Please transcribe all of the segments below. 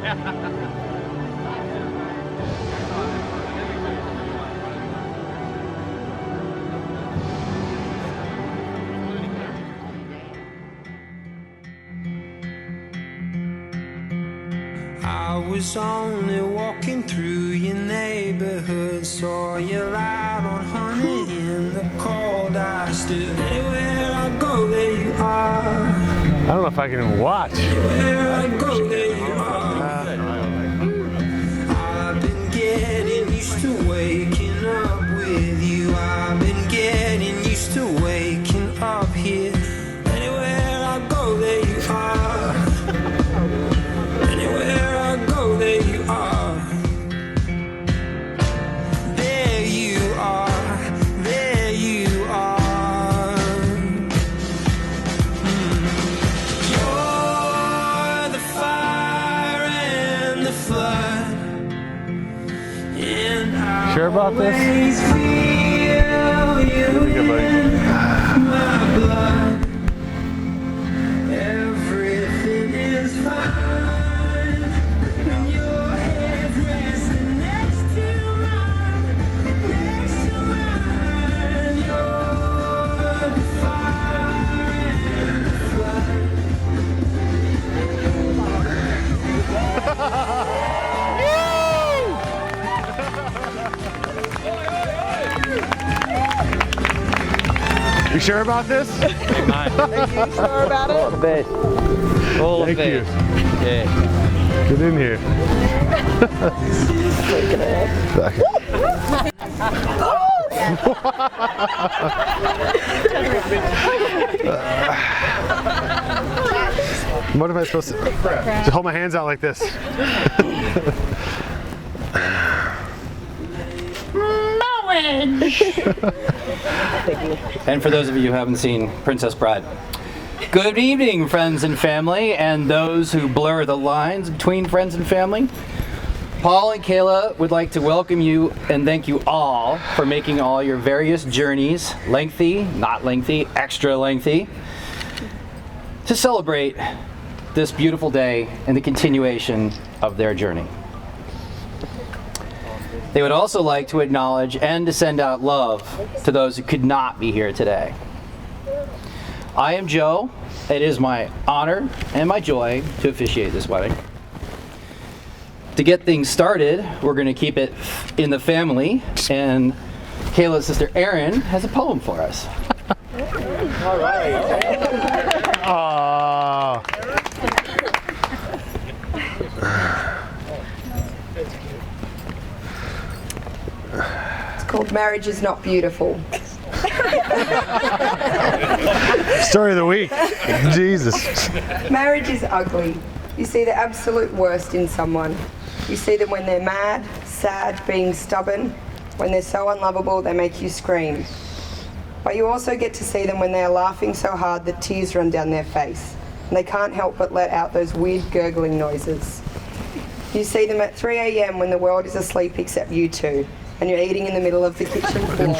I was only walking through your neighborhood, saw you out on honey in the cold. I stood anywhere I go, there you are. I don't know if I can even watch. Anywhere I go, there you are. I've been getting used to waking up with you. I've been getting used to waking up here. Anywhere I go, there you are. Anywhere I go, there you are. There you are. There you are. You're the fire and the flood. And I Sure about this? always feel you in my blood. Everything is fine when your head's resting next to mine, next to mine. You're the fire and the flood. You sure about this? Are you sure about it? Thank you. Yeah. Get in here. What am I supposed to? Just hold my hands out like this. And for those of you who haven't seen Princess Bride, good evening, friends and family, and those who blur the lines between friends and family. Paul and Kayla would like to welcome you and thank you all for making all your various journeys, lengthy, not lengthy, extra lengthy, to celebrate this beautiful day and the continuation of their journey. They would also like to acknowledge and to send out love to those who could not be here today. I am Joe. It is my honor and my joy to officiate this wedding. To get things started, we're going to keep it in the family, and Kayla's sister Erin has a poem for us. All right. Aww. It's called Marriage is Not Beautiful. Story of the week. Jesus. Marriage is ugly. You see the absolute worst in someone. You see them when they're mad, sad, being stubborn. When they're so unlovable, they make you scream. But you also get to see them when they are laughing so hard that tears run down their face. And they can't help but let out those weird gurgling noises. You see them at 3 a.m. when the world is asleep except you two. And you're eating in the middle of the kitchen floor.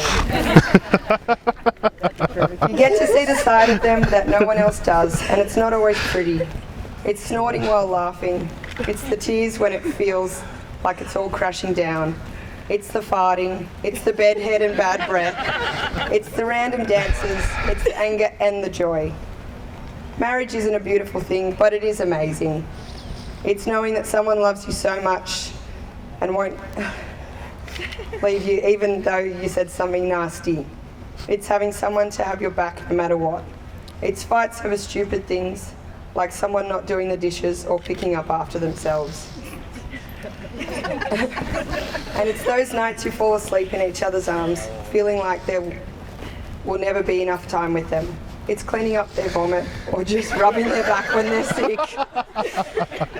You get to see the side of them that no one else does, and it's not always pretty. It's snorting while laughing. It's the tears when it feels like it's all crashing down. It's the farting. It's the bedhead and bad breath. It's the random dances. It's the anger and the joy. Marriage isn't a beautiful thing, but it is amazing. It's knowing that someone loves you so much and won't leave you even though you said something nasty. It's having someone to have your back no matter what. It's fights over stupid things, like someone not doing the dishes or picking up after themselves. And it's those nights you fall asleep in each other's arms, feeling like there will never be enough time with them. It's cleaning up their vomit or just rubbing their back when they're sick.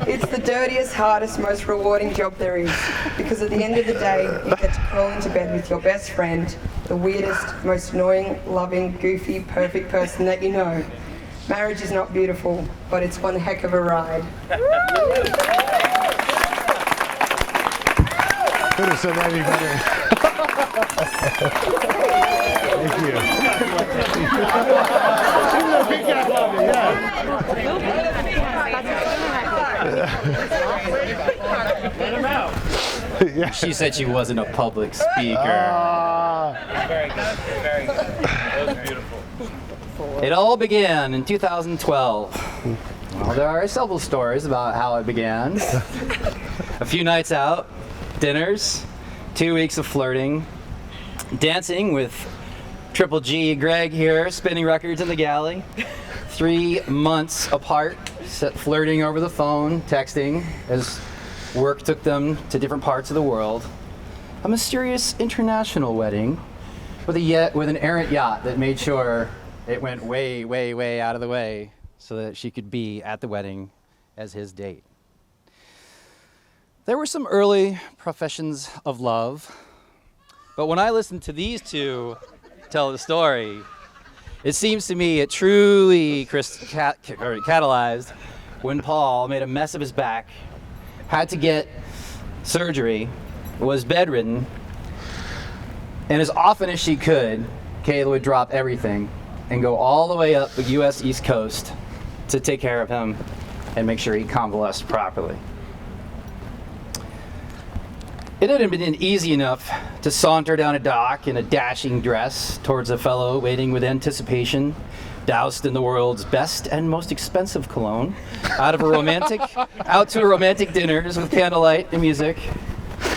It's the dirtiest, hardest, most rewarding job there is, because at the end of the day, you get to crawl into bed with your best friend, the weirdest, most annoying, loving, goofy, perfect person that you know. Marriage is not beautiful, but it's one heck of a ride. Could have said that any better. Thank you. Let him out. Yeah. She said she wasn't a public speaker. Very good. Very good. That was beautiful. It all began in 2012. Well, there are several stories about how it began. A few nights out, dinners, 2 weeks of flirting, dancing with Triple G Greg here, spinning records in the galley. 3 months apart, flirting over the phone, texting, as work took them to different parts of the world. A mysterious international wedding with an errant yacht that made sure it went way, way, way out of the way so that she could be at the wedding as his date. There were some early professions of love, but when I listened to these two tell the story, it seems to me it truly catalyzed when Paul made a mess of his back, had to get surgery, was bedridden, and as often as she could, Kayla would drop everything and go all the way up the U.S. East Coast to take care of him and make sure he convalesced properly. It hadn't been easy enough to saunter down a dock in a dashing dress towards a fellow waiting with anticipation, doused in the world's best and most expensive cologne, out to romantic dinners with candlelight and music.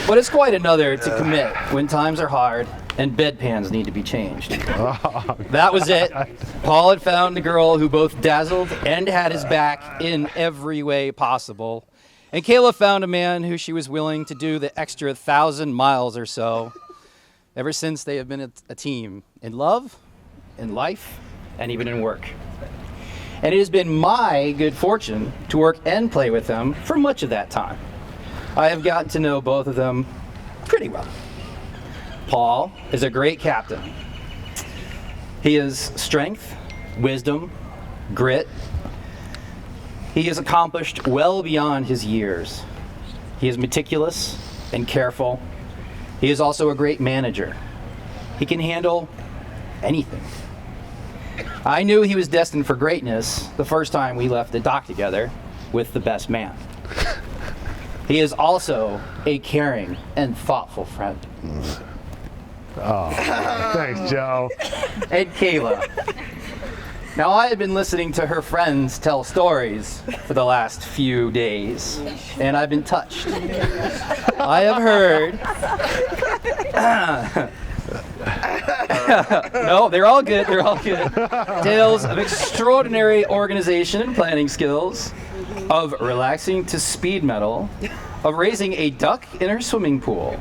But it's quite another to commit when times are hard and bedpans need to be changed. That was it. Paul had found the girl who both dazzled and had his back in every way possible. And Kayla found a man who she was willing to do the extra 1,000 miles or so. Ever since they have been a team in love, in life, and even in work. And it has been my good fortune to work and play with them for much of that time. I have gotten to know both of them pretty well. Paul is a great captain. He has strength, wisdom, grit. He has accomplished well beyond his years. He is meticulous and careful. He is also a great manager. He can handle anything. I knew he was destined for greatness the first time we left the dock together with the best man. He is also a caring and thoughtful friend. Oh, thanks, Joe. And Kayla. Now, I have been listening to her friends tell stories for the last few days, and I've been touched. I have heard... No, they're all good, tales of extraordinary organization and planning skills, of relaxing to speed metal, of raising a duck in her swimming pool,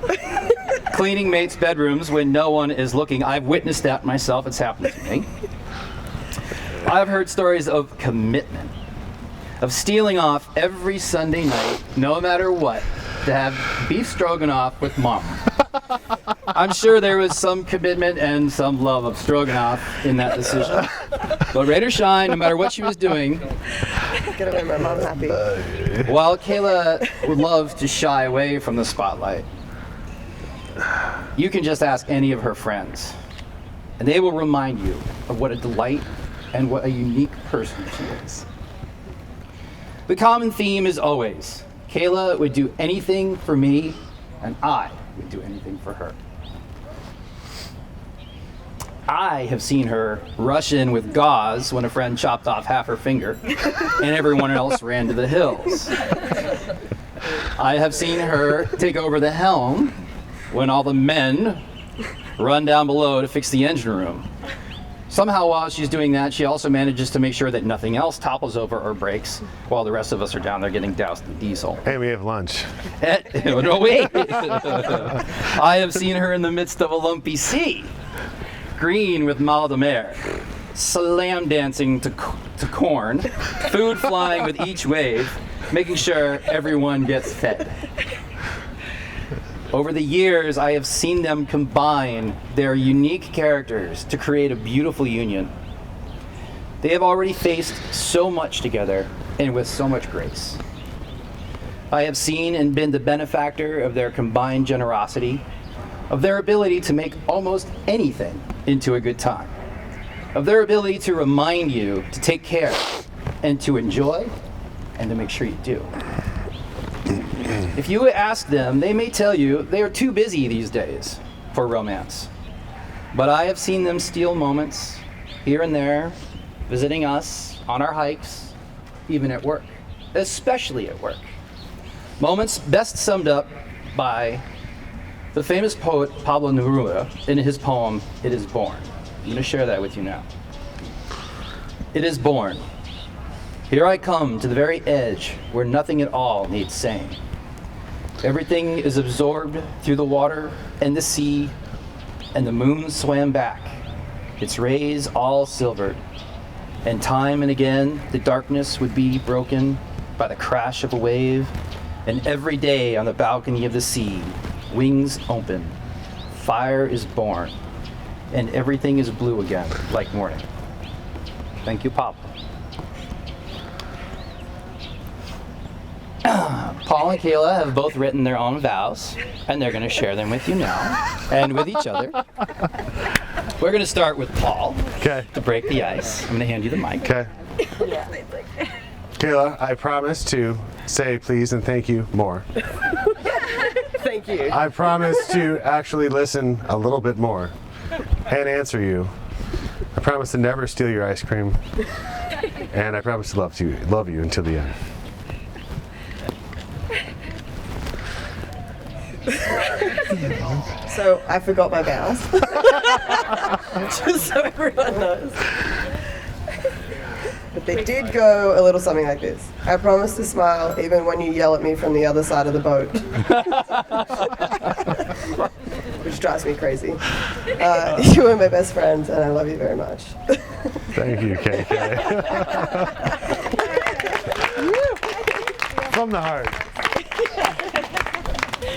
cleaning mates' bedrooms when no one is looking. I've witnessed that myself, it's happened to me. I've heard stories of commitment, of stealing off every Sunday night, no matter what, to have beef stroganoff with Mom. I'm sure there was some commitment and some love of stroganoff in that decision. But rain or shine, no matter what she was doing, Gotta make my mom happy. while Kayla would love to shy away from the spotlight, you can just ask any of her friends, and they will remind you of what a delight and what a unique person she is. The common theme is always, Kayla would do anything for me, and I would do anything for her. I have seen her rush in with gauze when a friend chopped off half her finger, and everyone else ran to the hills. I have seen her take over the helm when all the men run down below to fix the engine room. Somehow while she's doing that, she also manages to make sure that nothing else topples over or breaks while the rest of us are down there getting doused in diesel. Hey, we have lunch. No, wait. I have seen her in the midst of a lumpy sea, green with mal de mer, slam dancing to corn, food flying with each wave, making sure everyone gets fed. Over the years, I have seen them combine their unique characters to create a beautiful union. They have already faced so much together and with so much grace. I have seen and been the benefactor of their combined generosity, of their ability to make almost anything into a good time, of their ability to remind you to take care and to enjoy and to make sure you do. If you ask them, they may tell you they are too busy these days for romance. But I have seen them steal moments here and there, visiting us on our hikes, even at work, especially at work. Moments best summed up by the famous poet Pablo Neruda in his poem, It Is Born. I'm going to share that with you now. It is born. Here I come to the very edge where nothing at all needs saying. Everything is absorbed through the water and the sea, and the moon swam back, its rays all silvered. And time and again, the darkness would be broken by the crash of a wave, and every day on the balcony of the sea, wings open, fire is born, and everything is blue again, like morning. Thank you, Pop. Paul and Kayla have both written their own vows, and they're going to share them with you now, and with each other. We're going to start with Paul. Okay. To break the ice. I'm going to hand you the mic. Okay. Kayla, I promise to say please and thank you more. Thank you. I promise to actually listen a little bit more and answer you. I promise to never steal your ice cream. And I promise to love you until the end. So I forgot my vows. Just so everyone knows. But they did go a little something like this. I promise to smile even when you yell at me from the other side of the boat. Which drives me crazy. You are my best friends and I love you very much. Thank you, KK. From the heart.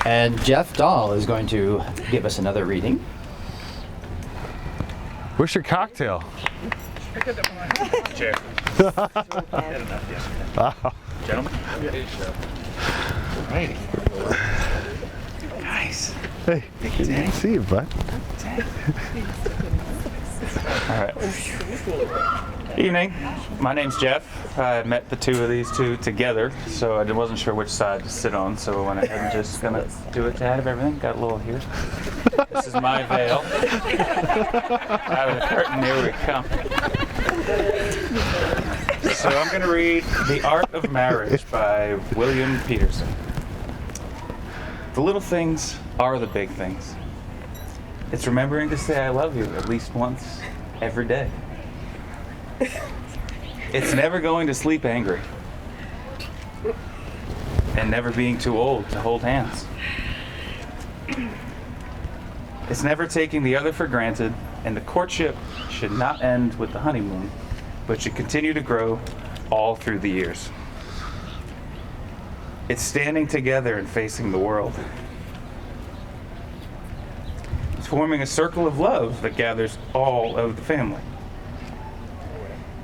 And Jeff Dahl is going to give us another reading. Where's your cocktail? Chair. Gentlemen. Alrighty. Nice. Hey, good to see you, bud. All right. Evening. My name's Jeff. I met the two of these two together, so I wasn't sure which side to sit on, so I went ahead and just gonna do it to have everything. Got a little here. This is my veil. Out of the curtain, here we come. So I'm gonna read The Art of Marriage by William Peterson. The little things are the big things. It's remembering to say I love you at least once every day. It's never going to sleep angry. And never being too old to hold hands. It's never taking the other for granted, and the courtship should not end with the honeymoon, but should continue to grow all through the years. It's standing together and facing the world. It's forming a circle of love that gathers all of the family.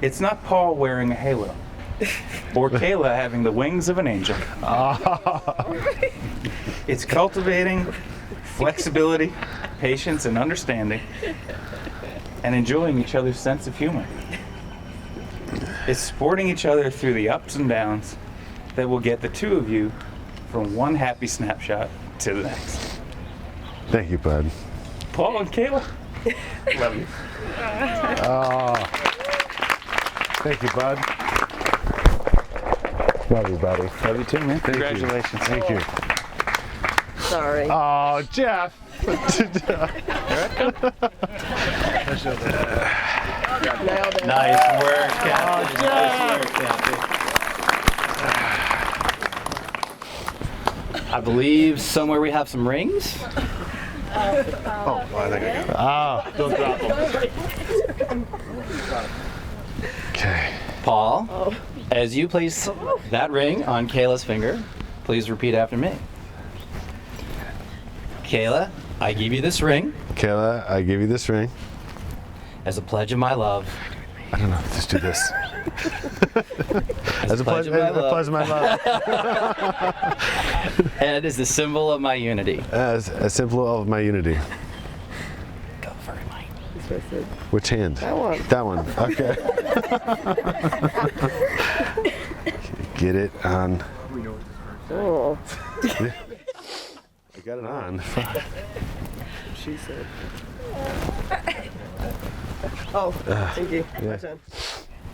It's not Paul wearing a halo, or Kayla having the wings of an angel. It's cultivating flexibility, patience, and understanding, and enjoying each other's sense of humor. It's supporting each other through the ups and downs that will get the two of you from one happy snapshot to the next. Thank you, bud. Paul and Kayla, love you. Thank you, bud. Love you, buddy. Love you too, man. Congratulations. Thank you. Sorry. Oh, Jeff. Nailed it. Nice work, Captain. Nice work, Captain. I believe somewhere we have some rings. Oh, I think I got it. Don't drop them. Okay. Paul, as you place that ring on Kayla's finger, please repeat after me. Kayla, I give you this ring Kayla, I give you this ring. as a pledge of my love. I don't know. Just do this. As a pledge of my love. pledge of my love. And as the symbol of my unity. As a symbol of my unity. Go for it, Mike. Which hand? That one. That one. Okay. Get it on Oh, I got it on. she said. Oh, thank you. My turn.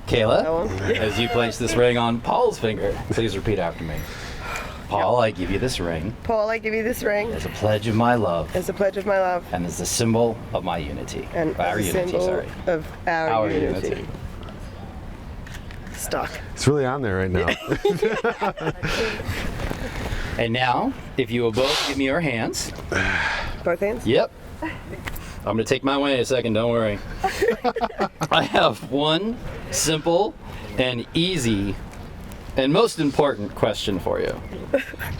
Kayla, That one? as you place this ring on Paul's finger, please repeat after me. Paul, I give you this ring Paul, I give you this ring as a pledge of my love as a pledge of my love and as a symbol of my unity. and Our as a unity, symbol sorry. of our Our unity. unity. Stuck. It's really on there right now. And now, if you will both give me your hands. Both hands? Yep. I'm gonna take mine away in a second, don't worry. I have one simple and easy and most important question for you.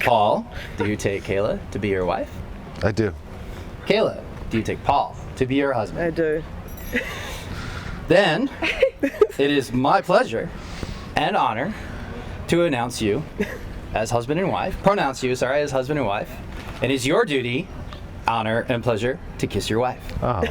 Paul, do you take Kayla to be your wife? I do. Kayla, do you take Paul to be your husband? I do. Then, it is my pleasure and honor to announce you as husband and wife, pronounce you, sorry, as husband and wife. And it's your duty, honor, and pleasure to kiss your wife. Oh.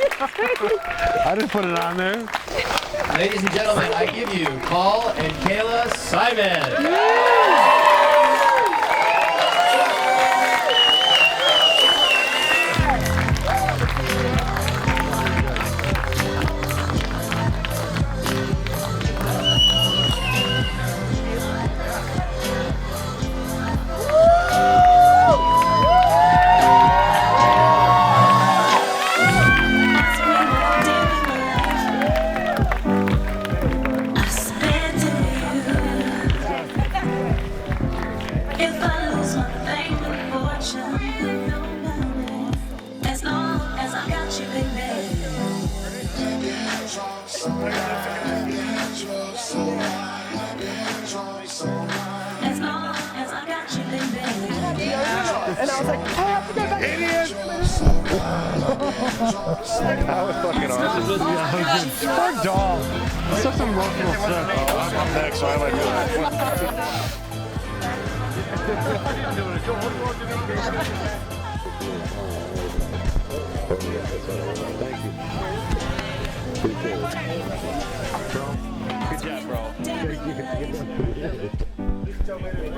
I just put it on there. Ladies and gentlemen, I give you Paul and Kayla Simon. And I was like, I have to go back. That was fucking awesome. Poor doll. Such emotional stuff. Oh, I'm next, so I like that. Thank you. Appreciate it. Good job, bro. Thank you.